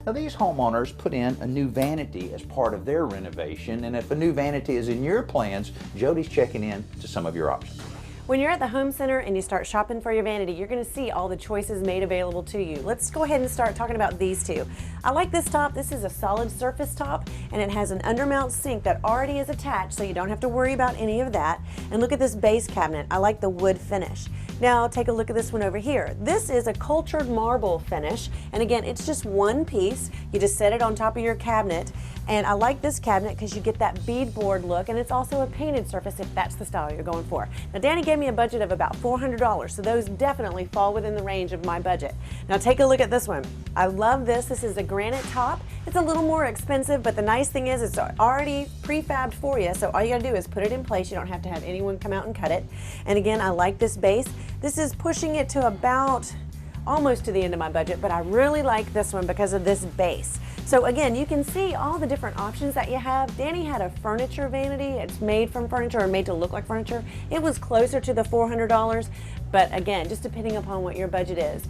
Now these homeowners put in a new vanity as part of their renovation, and if a new vanity is in your plans, Jody's checking in to some of your options. When you're at the home center and you start shopping for your vanity, you're going to see all the choices made available to you. Let's go ahead and start talking about these two. I like this top. This is a solid surface top, and it has an undermount sink that already is attached, so you don't have to worry about any of that. And look at this base cabinet. I like the wood finish. Now take a look at this one over here. This is a cultured marble finish, and again, it's just one piece. You just set it on top of your cabinet, and I like this cabinet because you get that beadboard look, and it's also a painted surface if that's the style you're going for. Now Danny gave me a budget of about $400, so those definitely fall within the range of my budget. Now take a look at this one. I love this. This is a granite top. It's a little more expensive, but the nice thing is it's already prefabbed for you, so all you gotta do is put it in place. You don't have to have anyone come out and cut it. And again, I like this base. This is pushing it to about almost to the end of my budget, but I really like this one because of this base. So again, you can see all the different options that you have. Danny had a furniture vanity. It's made from furniture or made to look like furniture. It was closer to the $400, but again, just depending upon what your budget is.